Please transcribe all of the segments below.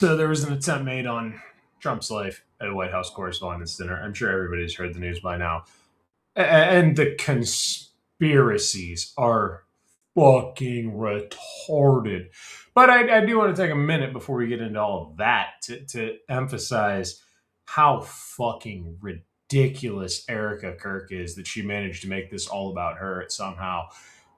So there was an attempt made on Trump's life at a White House Correspondents' Dinner. I'm sure everybody's heard the news by now. And the conspiracies are fucking retarded. But I do want to take a minute before we get into all of that to emphasize how fucking ridiculous Erika Kirk is that she managed to make this all about her. Somehow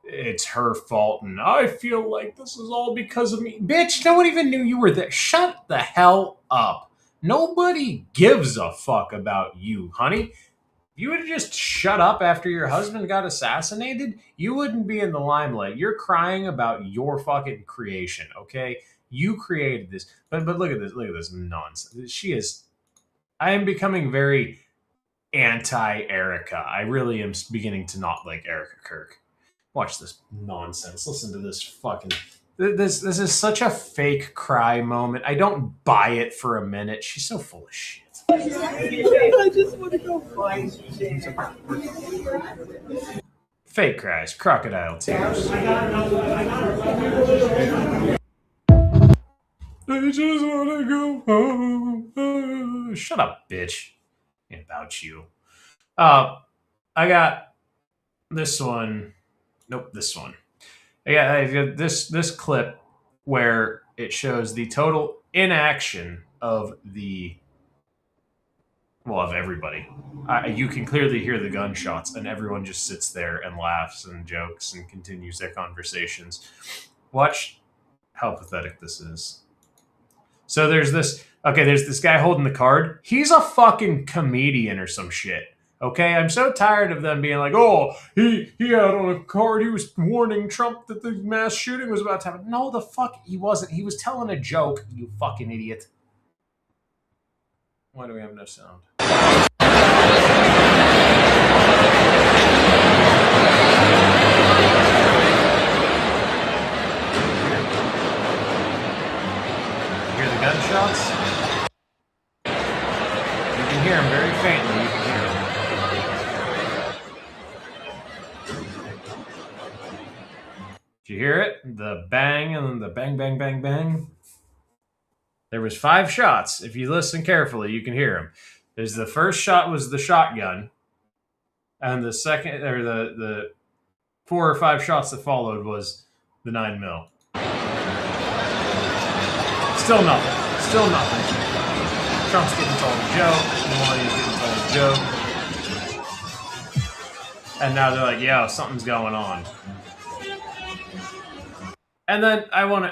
it's her fault, and I feel like this is all because of me. Bitch, no one even knew you were there. Shut the hell up. Nobody gives a fuck about you, honey. If you would have just shut up after your husband got assassinated, you wouldn't be in the limelight. You're crying about your fucking creation, okay? You created this. But look at this nonsense. She is. I am becoming very anti-Erika. I really am beginning to not like Erika Kirk. Watch this nonsense. Listen to this fucking. This is such a fake cry moment. I don't buy it for a minute. She's so full of shit. I just want to go find fake cries, crocodile tears. I just want to go home. Shut up, bitch. Ain't about you. I got this one. Nope, this one. I got this clip where it shows the total inaction of everybody. You can clearly hear the gunshots, and everyone just sits there and laughs and jokes and continues their conversations. Watch how pathetic this is. So there's this guy holding the card. He's a fucking comedian or some shit. Okay, I'm so tired of them being like, oh, he had on a card, he was warning Trump that the mass shooting was about to happen. No, the fuck he wasn't. He was telling a joke, you fucking idiot. Why do we have no sound? You hear the gunshots? You can hear them very faintly. You can hear them. Did you hear it? The bang and then the bang, bang, bang, bang. There was 5 shots. If you listen carefully, you can hear them. There's the first shot was the shotgun, and the second, or the 4 or 5 shots that followed was the 9mm. Still nothing. Still nothing. Trump's getting told a joke. Melania's getting told a joke. And now they're like, yo, something's going on. And then everyone's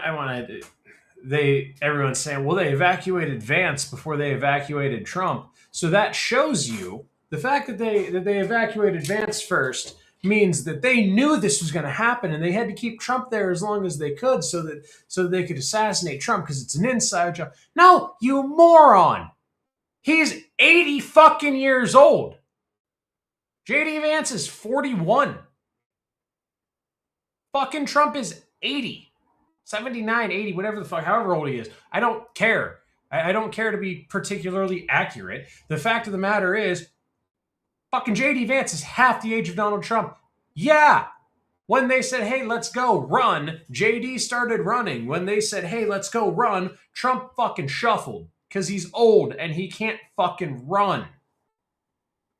saying, well, they evacuated Vance before they evacuated Trump. So that shows you the fact that they evacuated Vance first means that they knew this was going to happen, and they had to keep Trump there as long as they could so that they could assassinate Trump because it's an inside job. No, you moron. He's 80 fucking years old. JD Vance is 41. Fucking Trump is 80. 79, 80, whatever the fuck, however old he is. I don't care. I don't care to be particularly accurate. The fact of the matter is, fucking JD Vance is half the age of Donald Trump. Yeah. When they said, hey, let's go run, JD started running. When they said, hey, let's go run, Trump fucking shuffled because he's old and he can't fucking run.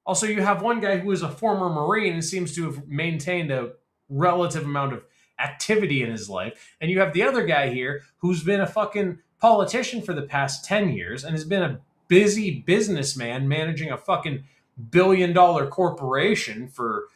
Also, you have one guy who is a former Marine and seems to have maintained a relative amount of activity in his life. And you have the other guy here who's been a fucking politician for the past 10 years and has been a busy businessman managing a fucking billion-dollar corporation for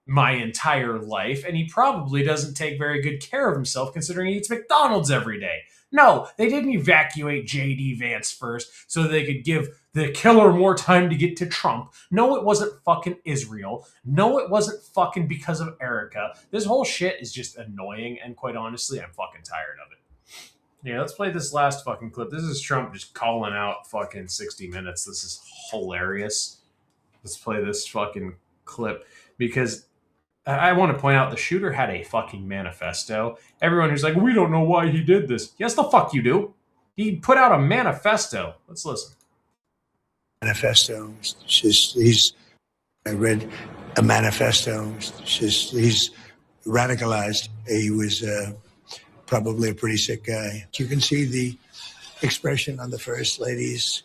my entire life. And he probably doesn't take very good care of himself considering he eats McDonald's every day. No, they didn't evacuate JD Vance first so they could give the killer more time to get to Trump. No, it wasn't fucking Israel. No, it wasn't fucking because of Erika. This whole shit is just annoying, and quite honestly, I'm fucking tired of it. Yeah, let's play this last fucking clip. This is Trump just calling out fucking 60 Minutes. This is hilarious. Let's play this fucking clip because I want to point out the shooter had a fucking manifesto. Everyone who's like, we don't know why he did this. Yes, the fuck you do. He put out a manifesto. Let's listen. Manifesto. I read a manifesto. He's radicalized. He was probably a pretty sick guy. You can see expression on the First Lady's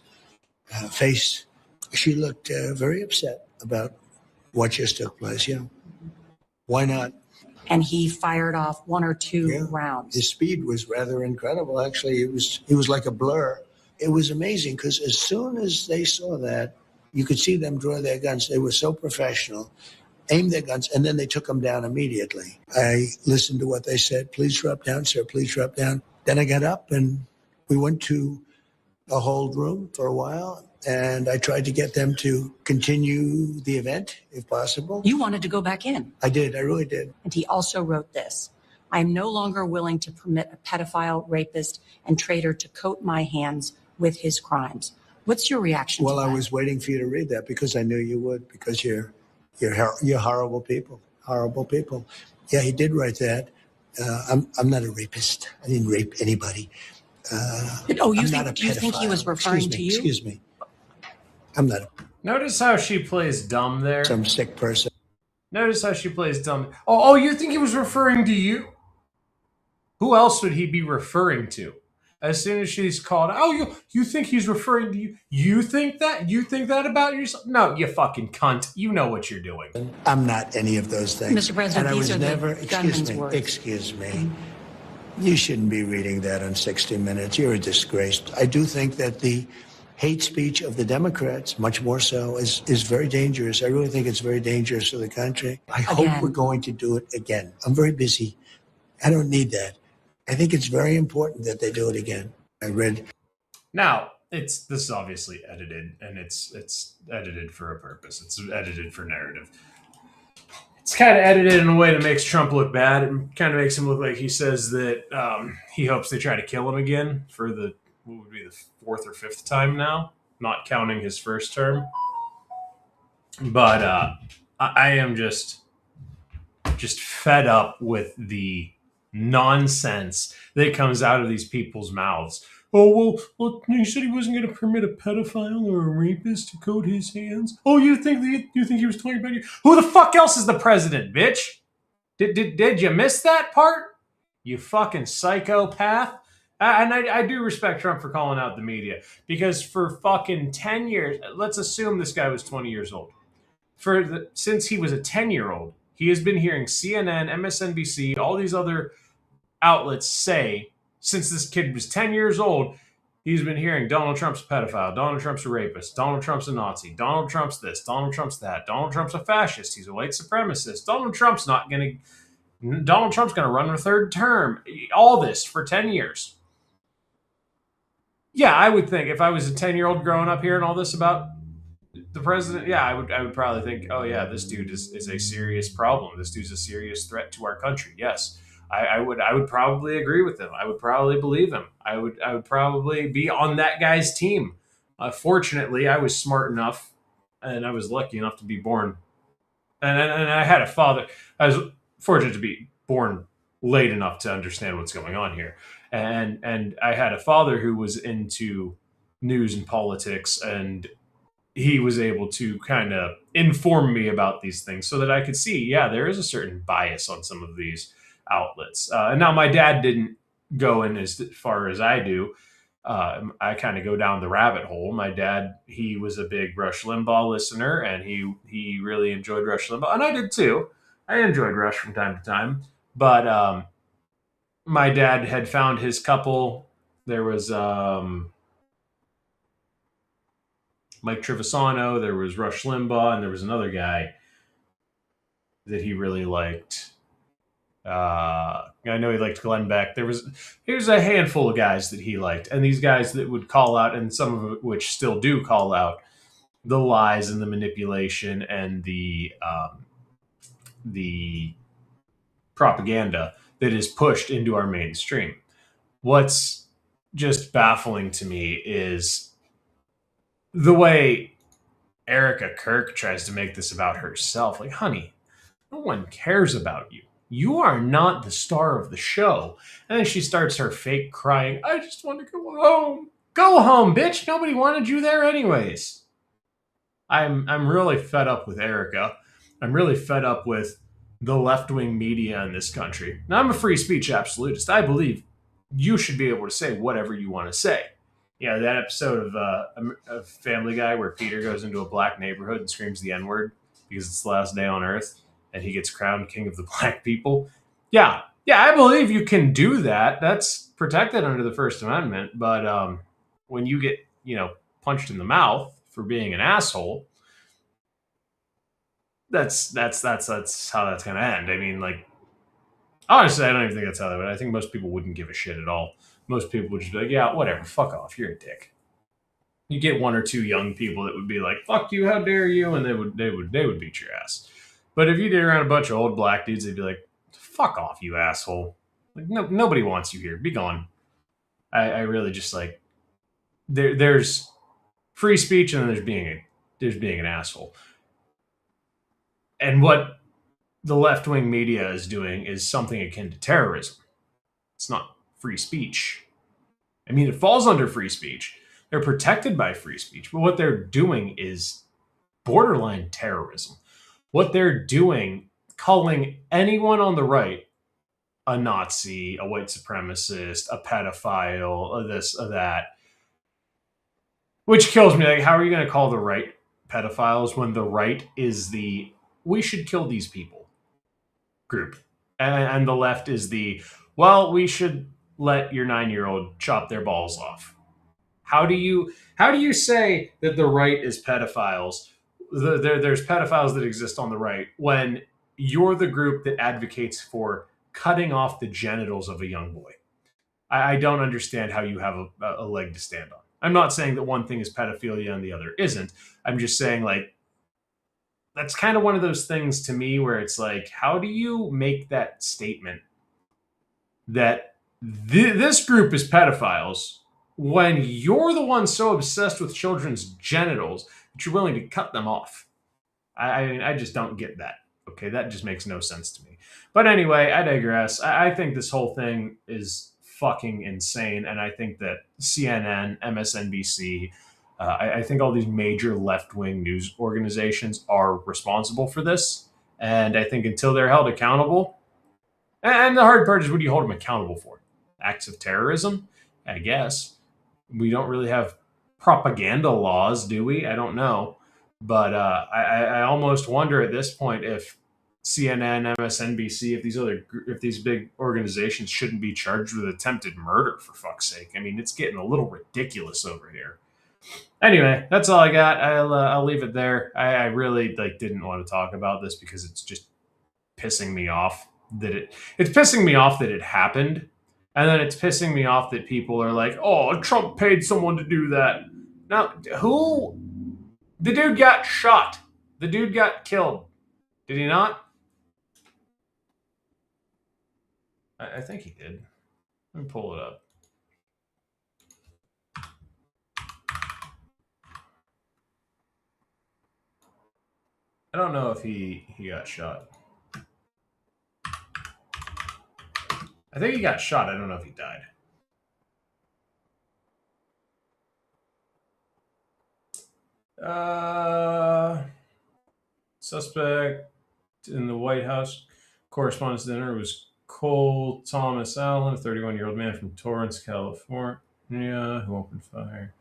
face. She looked very upset about what just took place. Yeah. Why not? And he fired off 1 or 2 rounds. His speed was rather incredible. Actually, he was like a blur. It was amazing because as soon as they saw that, you could see them draw their guns. They were so professional, aimed their guns, and then they took them down immediately. I listened to what they said. Please drop down, sir. Please drop down. Then I got up and we went to a hold room for a while. And I tried to get them to continue the event, if possible. You wanted to go back in. I did. I really did. And he also wrote this: I am no longer willing to permit a pedophile, rapist, and traitor to coat my hands with his crimes. What's your reaction to that? Well, I was waiting for you to read that because I knew you would, because you're horrible people. Horrible people. Yeah, he did write that. I'm not a rapist. I didn't rape anybody. Do you think he was referring to you? Excuse me. I'm not Notice how she plays dumb there. some sick person. Notice how she plays dumb. Oh, you think he was referring to you? Who else would he be referring to? As soon as she's called, you think he's referring to you? You think that? You think that about yourself? No, you fucking cunt. You know what you're doing. I'm not any of those things. Mr. President, and I these was are never. the gunman's words. Excuse me. You shouldn't be reading that on 60 Minutes. You're a disgrace. I do think that the hate speech of the Democrats, much more so, is very dangerous. I really think it's very dangerous for the country. I hope we're going to do it again. I'm very busy. I don't need that. I think it's very important that they do it again. I read. Now, this is obviously edited, and it's edited for a purpose. It's edited for narrative. It's kind of edited in a way that makes Trump look bad. It kind of makes him look like he says that he hopes they try to kill him again for what would be the 4th or 5th time now, not counting his first term. But I am just fed up with the nonsense that comes out of these people's mouths. Oh, well, he said he wasn't going to permit a pedophile or a rapist to coat his hands. Oh, you think he was talking about you? Who the fuck else is the president, bitch? Did you miss that part? You fucking psychopath. And I do respect Trump for calling out the media, because for fucking 10 years, let's assume this guy was 20 years old. Since he was a 10-year-old, he has been hearing CNN, MSNBC, all these other outlets say, since this kid was 10 years old, he's been hearing Donald Trump's a pedophile, Donald Trump's a rapist, Donald Trump's a Nazi, Donald Trump's this, Donald Trump's that, Donald Trump's a fascist, he's a white supremacist, Donald Trump's going to run a 3rd term. All this for 10 years. Yeah, I would think if I was a 10-year-old growing up hearing all this about the president, yeah, I would probably think, oh yeah, this dude is a serious problem. This dude's a serious threat to our country. Yes, I would probably agree with him. I would probably believe him. I would probably be on that guy's team. Fortunately, I was smart enough and I was lucky enough to be born, and I had a father. I was fortunate to be born late enough to understand what's going on here. And I had a father who was into news and politics, and he was able to kind of inform me about these things so that I could see, yeah, there is a certain bias on some of these outlets. And now my dad didn't go in as far as I do. I kind of go down the rabbit hole. My dad, he was a big Rush Limbaugh listener, and he really enjoyed Rush Limbaugh, and I did too. I enjoyed Rush from time to time, but my dad had found his couple. There was Mike Trevisano, there was Rush Limbaugh, and there was another guy that he really liked. I know he liked Glenn Beck. Here's a handful of guys that he liked, and these guys that would call out, and some of which still do call out, the lies and the manipulation and the propaganda that is pushed into our mainstream. What's just baffling to me is the way Erika Kirk tries to make this about herself. Like, honey, no one cares about you. You are not the star of the show. And then she starts her fake crying. I just want to go home. Go home, bitch. Nobody wanted you there anyways. I'm really fed up with Erika. I'm really fed up with the left-wing media in this country. Now, I'm a free speech absolutist. I believe you should be able to say whatever you want to say. Yeah, that episode of Family Guy where Peter goes into a black neighborhood and screams the N word because it's the last day on Earth, and he gets crowned king of the black people. Yeah, yeah, I believe you can do that. That's protected under the First Amendment. But when you get punched in the mouth for being an asshole, that's how that's gonna end. I mean, like honestly, I don't even think that's how that would. I think most people wouldn't give a shit at all. Most people would just be like, yeah, whatever, fuck off, you're a dick. You get one or two young people that would be like, "Fuck you, how dare you," and they would beat your ass. But if you did around a bunch of old black dudes, they'd be like, "Fuck off, you asshole! Like, no, nobody wants you here. Be gone." I really just like there's free speech and then there's being an asshole. And what the left wing media is doing is something akin to terrorism. It's not free speech. I mean, it falls under free speech. They're protected by free speech, but what they're doing is borderline terrorism. What they're doing, calling anyone on the right a Nazi, a white supremacist, a pedophile, a this, a that, which kills me. Like, how are you going to call the right pedophiles when the right is the we should kill these people group, and the left is the well, we should let your 9-year-old chop their balls off. How do you say that the right is pedophiles? There's pedophiles that exist on the right when you're the group that advocates for cutting off the genitals of a young boy. I don't understand how you have a leg to stand on. I'm not saying that one thing is pedophilia and the other isn't. I'm just saying, like, that's kind of one of those things to me where it's like, how do you make that statement that this group is pedophiles when you're the one so obsessed with children's genitals that you're willing to cut them off? I just don't get that. Okay, that just makes no sense to me. But anyway, I digress. I think this whole thing is fucking insane, and I think that CNN, MSNBC, I think all these major left-wing news organizations are responsible for this, and I think until they're held accountable, and the hard part is, what do you hold them accountable for? Acts of terrorism? I guess. We don't really have propaganda laws, do we? I don't know. But I almost wonder at this point if CNN, MSNBC, if these big organizations shouldn't be charged with attempted murder, for fuck's sake. I mean, it's getting a little ridiculous over here. Anyway, that's all I got. I'll leave it there. I really didn't want to talk about this because it's just pissing me off it's pissing me off that it happened, and then it's pissing me off that people are like, "Oh, Trump paid someone to do that." Now, who? The dude got shot. The dude got killed. Did he not? I think he did. Let me pull it up. I don't know if he got shot. I think he got shot. I don't know if he died. Suspect in the White House Correspondents' Dinner was Cole Thomas Allen, a 31-year-old man from Torrance, California, who opened fire.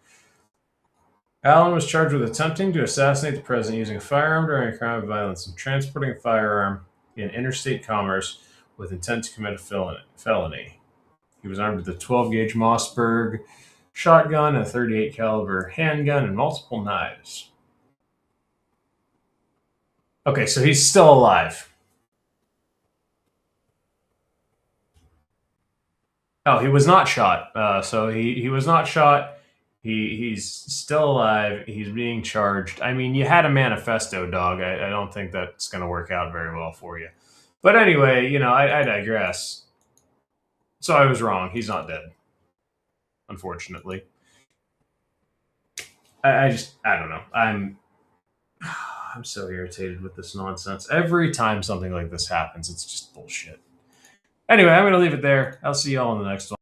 Allen was charged with attempting to assassinate the president using a firearm during a crime of violence and transporting a firearm in interstate commerce with intent to commit a felony. He was armed with a 12-gauge Mossberg shotgun, a 38 caliber handgun, and multiple knives. Okay, so he's still alive. Oh, he was not shot. So he was not shot. He's still alive. He's being charged. I mean, you had a manifesto, dog. I don't think that's going to work out very well for you. But anyway, I digress. So I was wrong. He's not dead, unfortunately. I don't know. I'm so irritated with this nonsense. Every time something like this happens, it's just bullshit. Anyway, I'm going to leave it there. I'll see y'all in the next one.